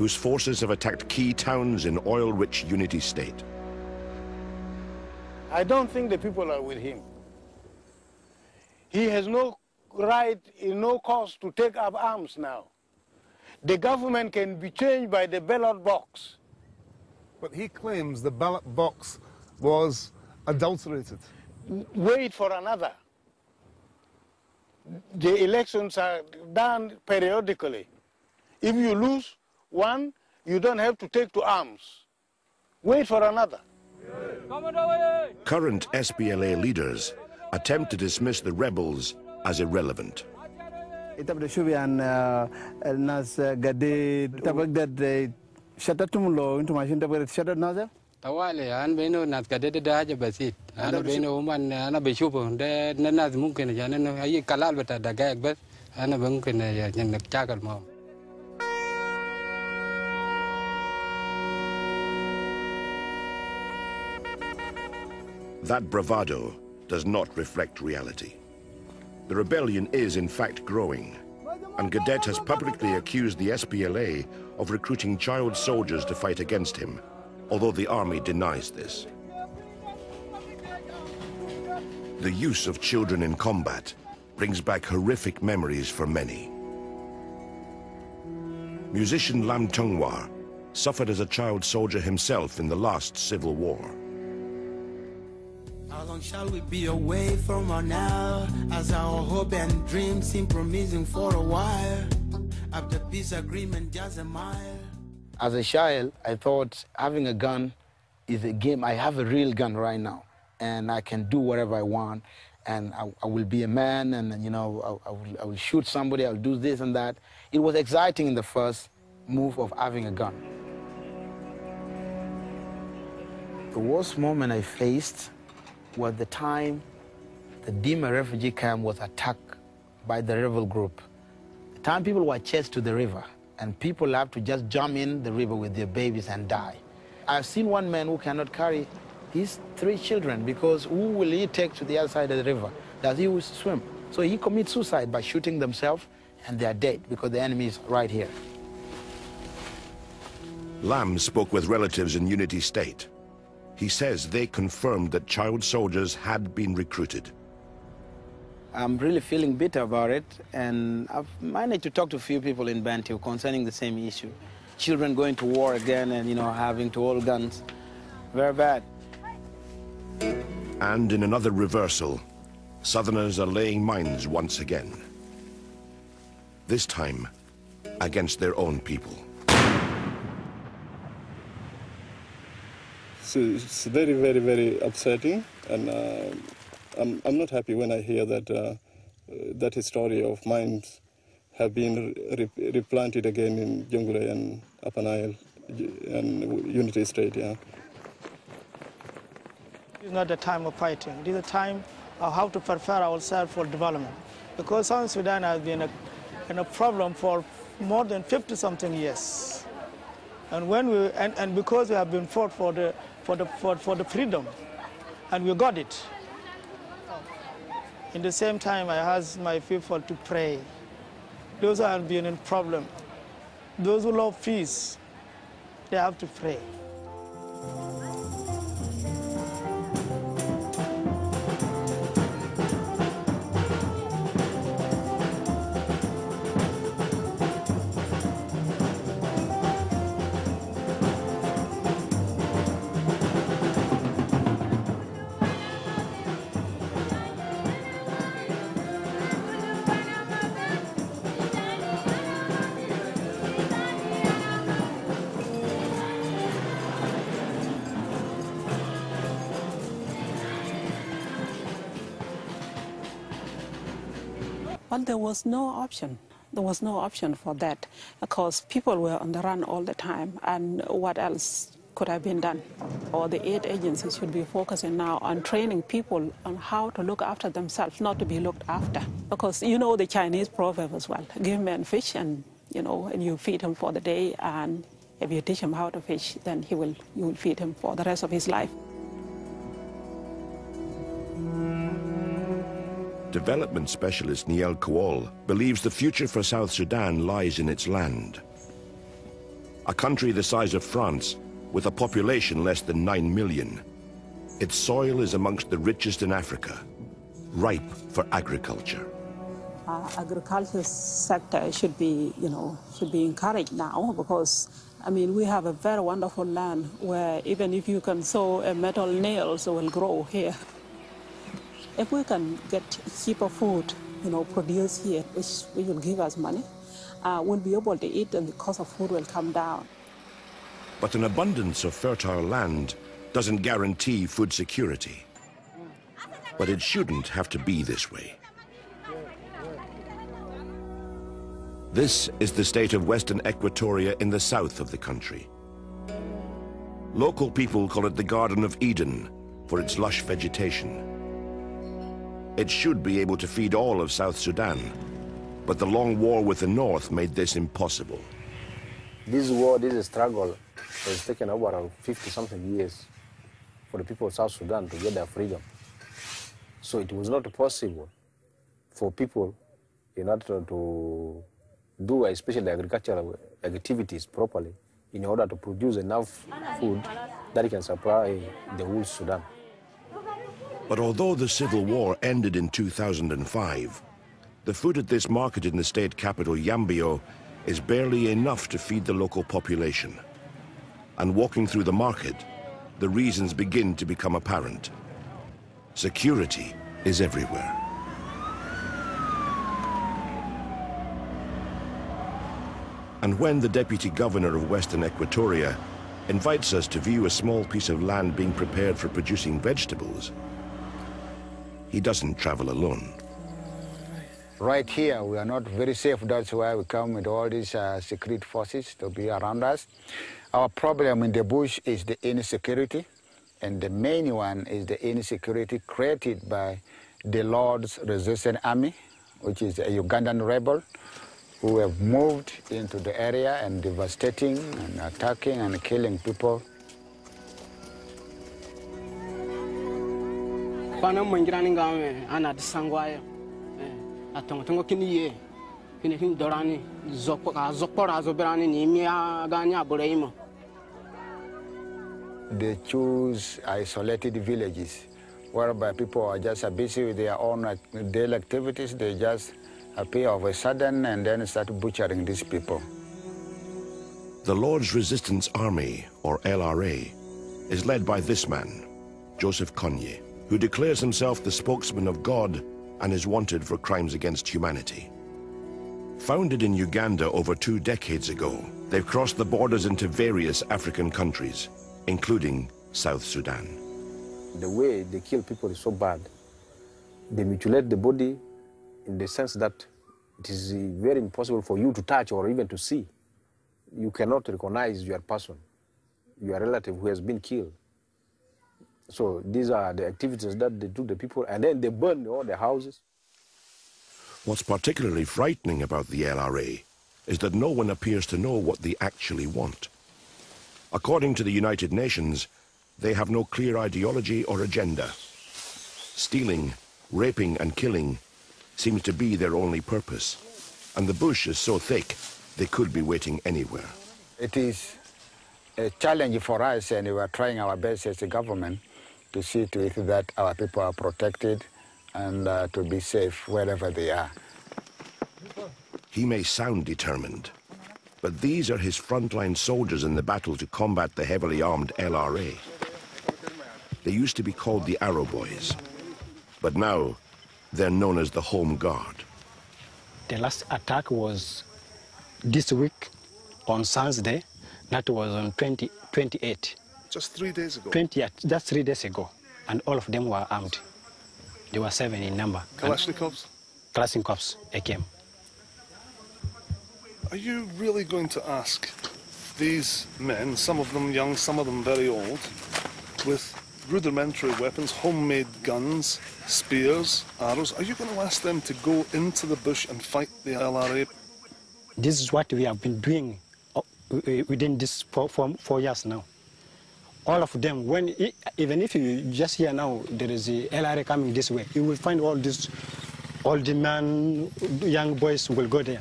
whose forces have attacked key towns in oil-rich Unity State. I don't think the people are with him. He has no right, no cause to take up arms now. The government can be changed by the ballot box. But he claims the ballot box was adulterated. Wait for another. The elections are done periodically. If you lose one, you don't have to take to arms. Wait for another. Current SPLA leaders attempt to dismiss the rebels as irrelevant. Tawale an beno nas kadede daja basit ana beno man ana beshupo de nas mungkin ya neno ayi kalal beta dagag bas ana mungkin ya nyak chakal mo. That bravado does not reflect reality. The rebellion is in fact growing, and Gadet has publicly accused the SPLA of recruiting child soldiers to fight against him, although the army denies this. The use of children in combat brings back horrific memories for many. Musician Lam Tungwar suffered as a child soldier himself in the last civil war. How long shall we be away from our now, as our hope and dreams seem promising for a while? After peace agreement, just a mile. As a child, I thought having a gun is a game. I have a real gun right now, and I can do whatever I want, and I will be a man, and you know, I will shoot somebody, I'll do this and that. It was exciting in the first move of having a gun. The worst moment I faced was the time the Dima refugee camp was attacked by the rebel group. The time people were chased to the river, and people have to just jump in the river with their babies and die. I've seen one man who cannot carry his 3 children because who will he take to the other side of the river? Does he swim? So he commits suicide by shooting themselves, and they are dead because the enemy is right here. Lam spoke with relatives in Unity State. He says they confirmed that child soldiers had been recruited. I'm really feeling bitter about it, and I've managed to talk to a few people in Bantu concerning the same issue. Children going to war again and, you know, having to hold guns. Very bad. And in another reversal, Southerners are laying mines once again. This time, against their own people. So it's very, very, very upsetting, and I'm not happy when I hear that that history of mines have been replanted again in Jonglei and Upper Nile and Unity State. Yeah. It's not a time of fighting. It is a time of how to prepare ourselves for development, because Southern Sudan has been a problem for more than 50-something years, and and because we have been fought for the freedom, and we got it. In the same time, I ask my people to pray. Those who have been in problem, those who love peace, they have to pray. Well, there was no option. There was no option for that because people were on the run all the time, and what else could have been done? Or the aid agencies should be focusing now on training people on how to look after themselves, not to be looked after. Because you know the Chinese proverb as well, give man fish and you feed him for the day, and if you teach him how to fish, then you will feed him for the rest of his life. Development specialist Niel Kowal believes the future for South Sudan lies in its land. a country the size of France with a population less than 9 million. Its soil is amongst the richest in Africa, ripe for agriculture. Agriculture sector should be, should be encouraged now because, we have a very wonderful land where even if you can sow a metal nails, it will grow here. If we can get cheaper food, produced here, which will give us money, we'll be able to eat and the cost of food will come down. But an abundance of fertile land doesn't guarantee food security. But it shouldn't have to be this way. This is the state of Western Equatoria in the south of the country. Local people call it the Garden of Eden for its lush vegetation. It should be able to feed all of South Sudan, but the long war with the north made this impossible. This war, this struggle, has taken over 50-something years for the people of South Sudan to get their freedom. So it was not possible for people in order to do especially agricultural activities properly in order to produce enough food that can supply the whole Sudan. But although the civil war ended in 2005, the food at this market in the state capital, Yambio, is barely enough to feed the local population. And walking through the market, the reasons begin to become apparent. Security is everywhere. And when the deputy governor of Western Equatoria invites us to view a small piece of land being prepared for producing vegetables, he doesn't travel alone. Right here, we are not very safe. That's why we come with all these security forces to be around us. Our problem in the bush is the insecurity, and the main one is the insecurity created by the Lord's Resistance Army, which is a Ugandan rebel, who have moved into the area and devastating and attacking and killing people. They choose isolated villages whereby people are just busy with their own daily activities. They just appear of a sudden and then start butchering these people. The Lord's Resistance Army, or LRA, is led by this man, Joseph Kony, who declares himself the spokesman of God and is wanted for crimes against humanity. Founded in Uganda over 2 decades ago, they've crossed the borders into various African countries, including South Sudan. The way they kill people is so bad. They mutilate the body in the sense that it is very impossible for you to touch or even to see. You cannot recognize your person, your relative who has been killed. So these are the activities that they do to the people, and then they burn all the houses. What's particularly frightening about the LRA is that no one appears to know what they actually want. According to the United Nations, they have no clear ideology or agenda. Stealing, raping and killing seems to be their only purpose. And the bush is so thick, they could be waiting anywhere. It is a challenge for us, and we are trying our best as a government to see to it that our people are protected and to be safe wherever they are. He may sound determined, but these are his frontline soldiers in the battle to combat the heavily armed LRA. They used to be called the Arrow Boys, but now they're known as the Home Guard. The last attack was this week on Saturday. That was on 28. Just 3 days ago? Just 3 days ago. And all of them were armed. There were 7 in number. Kalashnikovs? Kalashnikovs, AK. Are you really going to ask these men, some of them young, some of them very old, with rudimentary weapons, homemade guns, spears, arrows, are you going to ask them to go into the bush and fight the LRA? This is what we have been doing within this 4 years now. All of them, even if you just hear now there is a LRA coming this way, you will find all the men, young boys will go there.